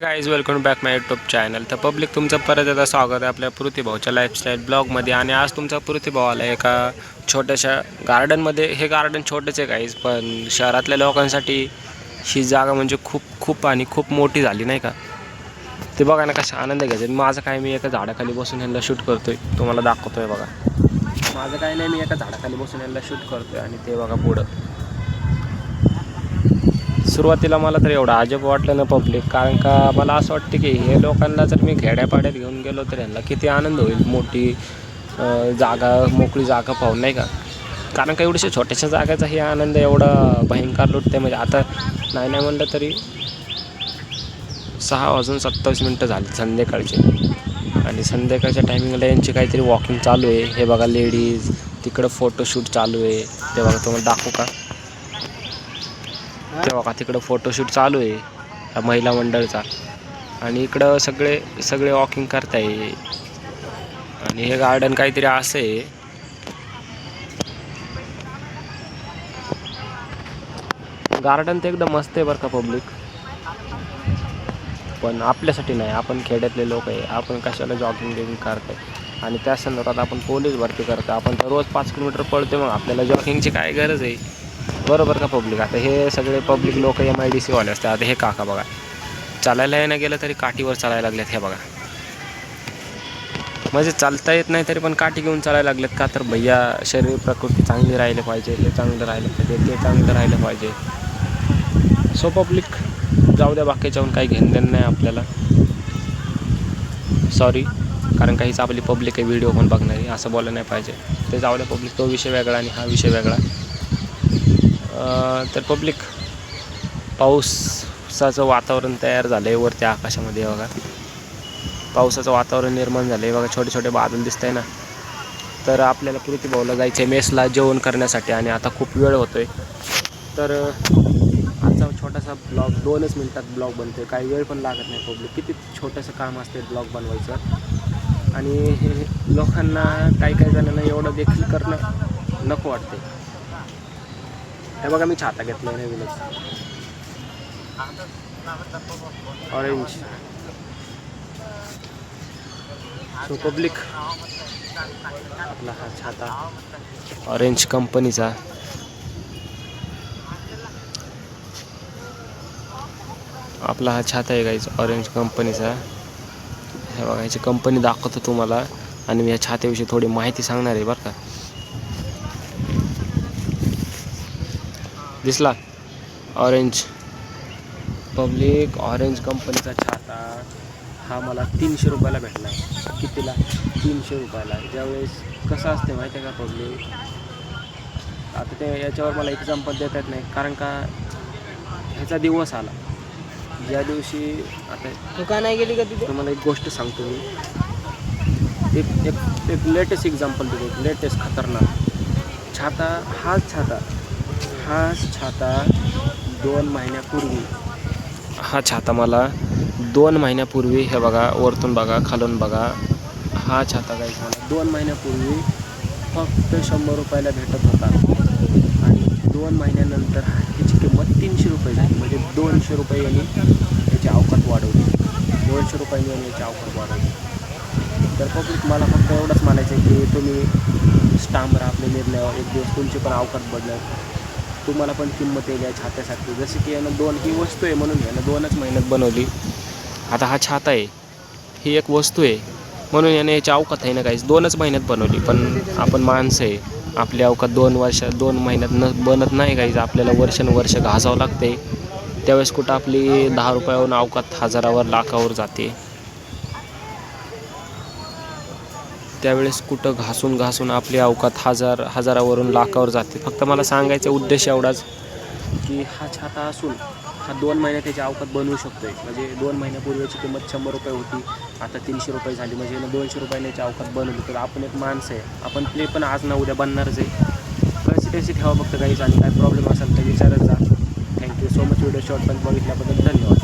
Guys welcome back माय YouTube channel. तर public तुमचं परत एकदा स्वागत आहे आपल्या पृथ्वीभाऊच्या लाईफस्टाईल ब्लॉगमध्ये. आणि आज तुमचा पृथ्वीभाऊ आला एका छोट्याशा गार्डनमध्ये. हे गार्डन छोटंच आहे गाईज, पण शहरातल्या लोकांसाठी ही जागा म्हणजे खूप मोठी झाली नाही का. ते बघा ना कसा आनंद घ्यायचा. माझं काय, मी एका झाडाखाली बसून यांना शूट करतोय, तुम्हाला दाखवतोय बघा. माझं काय नाही, मी एका झाडाखाली बसून यांना शूट करतोय. आणि ते बघा पुढं. सुरुवातीला मला तर एवढं अजब वाटलं ना पब्लिक, कारण का मला असं वाटतं की हे लोकांना जर मी खेड्यापाड्यात घेऊन गेलो तर यांना किती आनंद होईल. मोठी जागा, मोकळी जागा पाहून नाही का. कारण का एवढ्याशा छोट्याशा जागेचा हे आनंद एवढा भयंकर लुटते. म्हणजे आता नाही म्हणलं तरी 6:27 झाली संध्याकाळचे. आणि संध्याकाळच्या टायमिंगला यांची काहीतरी वॉकिंग चालू आहे. हे बघा लेडीज, तिकडं फोटोशूट चालू आहे. ते बघा, तुम्हाला दाखवू का. ते बघा तिकडं फोटोशूट चालू आहे ह्या महिला मंडळचा. आणि इकडं सगळे वॉकिंग करताय. आणि हे गार्डन काहीतरी असं आहे. गार्डन तर एकदम मस्त आहे बरं का पब्लिक, पण आपल्यासाठी नाही. आपण खेड्यातले लोक आहे, आपण कशाला जॉगिंग करताय. आणि त्या संदर्भात आपण पोलीस भरती करतो. आपण तर रोज 5 किलोमीटर पळतो, मग आपल्याला जॉगिंगची काय गरज आहे. बरोबर का पब्लिक. आता हे सगळे पब्लिक लोक MIDC वाले असतात. आता हे काका बघा, चालायला येणं गेलं तरी काठीवर चालायला लागलेत. हे बघा, म्हणजे चालता येत नाही तरी पण काठी घेऊन चालायला लागलेत. का तर भैया शरीर प्रकृती चांगली राहिली पाहिजे, हे चांगलं राहिलं पाहिजे, ते चांगलं राहिलं पाहिजे. सो पब्लिक जाऊ द्या, बाकीच्याहून काही घेणं देणं नाही आपल्याला. सॉरी, कारण काहीच आपली पब्लिक आहे, व्हिडिओ पण बघणारी, असं बोललं नाही पाहिजे. ते जाऊ द्या पब्लिक, तो विषय वेगळा आणि हा विषय वेगळा. तर पब्लिक, पावसाचं वातावरण तयार झालं आहे वरती आकाशामध्ये. बघा, पावसाचं वातावरण निर्माण झालं आहे. बघा, छोटे छोटे बादल दिसत आहे ना. तर आपल्याला पृथ्वीभाऊला जायचं आहे मेसला जेवण करण्यासाठी. आणि आता खूप वेळ होतो आहे. तर आजचा छोटासा ब्लॉग 2च मिनटात ब्लॉग बनतो आहे. काही वेळ पण लागत नाही पब्लिक. किती छोटंसं काम असते ब्लॉग बनवायचं. आणि हे लोकांना काही जणांना एवढं देखील करणं नको वाटते. हे बघा, मी छाता घेतला आहे नवीनच, ऑरेंज. सो पब्लिक, आपला हा छाता ऑरेंज कंपनीचा. आपला हा छाता आहे गाईज ऑरेंज कंपनीचा. हे बघा, याची कंपनी दाखवतो तुम्हाला. आणि मी या छात्याविषयी थोडी माहिती सांगणार आहे बरं का. दिसला ऑरेंज पब्लिक, ऑरेंज कंपनीचा छाता हा मला 300 रुपयाला भेटला आहे. कितीला? 300 रुपयाला. ज्यावेळेस कसं असते माहिती आहे का पब्लिक, आता ते याच्यावर मला एक्झाम्पल देता येत नाही, कारण का ह्याचा दिवस आला ज्या दिवशी. आता तू का नाही गेली का तिथे? तुम्हाला एक गोष्ट सांगतो मी, एक लेटेस्ट एक्झाम्पल देतो, एक लेटेस्ट खतरनाक छाता. हाच छाता 2 महिन्यापूर्वी, हा छाता मला 2 महिन्यापूर्वी, हे बघा वरतून बघा खालून बघा, हा छाता काही मला 2 महिन्यापूर्वी फक्त 100 रुपयाला भेटत होता. आणि 2 महिन्यानंतर ह्याची किंमत 300 रुपये झाली. म्हणजे 200 रुपये यांनी याची अवकात वाढवली. 200 रुपयांनी यांनी याची अवकात वाढवली. तर पब्लिक, मला फक्त एवढंच म्हणायचं आहे की तुम्ही स्टांब राहा आपल्या निर्णयावर. एक दिवस तुमची पण अवकात बदलेल, तुम्हाला पण किंमत येईल या छात्यासाठी. जसं की यानं ही वस्तू आहे म्हणून यानं 2च महिन्यात बनवली. आता हा छाता आहे, ही एक वस्तू आहे म्हणून याने याची अवकात आहे ना काहीच 2च महिन्यात बनवली. पण आपण माणसं आहे, आपली अवकात 2 महिन्यात बनत नाही काहीच. आपल्याला वर्षानुवर्ष घासावं लागते. त्यावेळेस कुठं आपली 10 रुपयावरून अवकात हजारावर लाखावर जाते. त्यावेळेस कुठं घासून आपली अवकात हजारावरून लाखावर जाते. फक्त मला सांगायचा उद्देश एवढाच की हा छाता असून हा 2 महिन्यात त्याची अवकात बनवू शकतो आहे. म्हणजे 2 महिन्यापूर्वीची किंमत 100 रुपये होती, आता 300 रुपये झाली. म्हणजे यानं 200 रुपयाने याची अवकात बनवली. तर आपण एक माणसं आहे, आपण प्ले पण आज ना उद्या बनणारच आहे. कन्सिस्टन्सी ठेवा फक्त काहीच. आणि काय प्रॉब्लेम असेल तर विचारत जा. Thank you so much video short पण बघितल्याबद्दल धन्यवाद.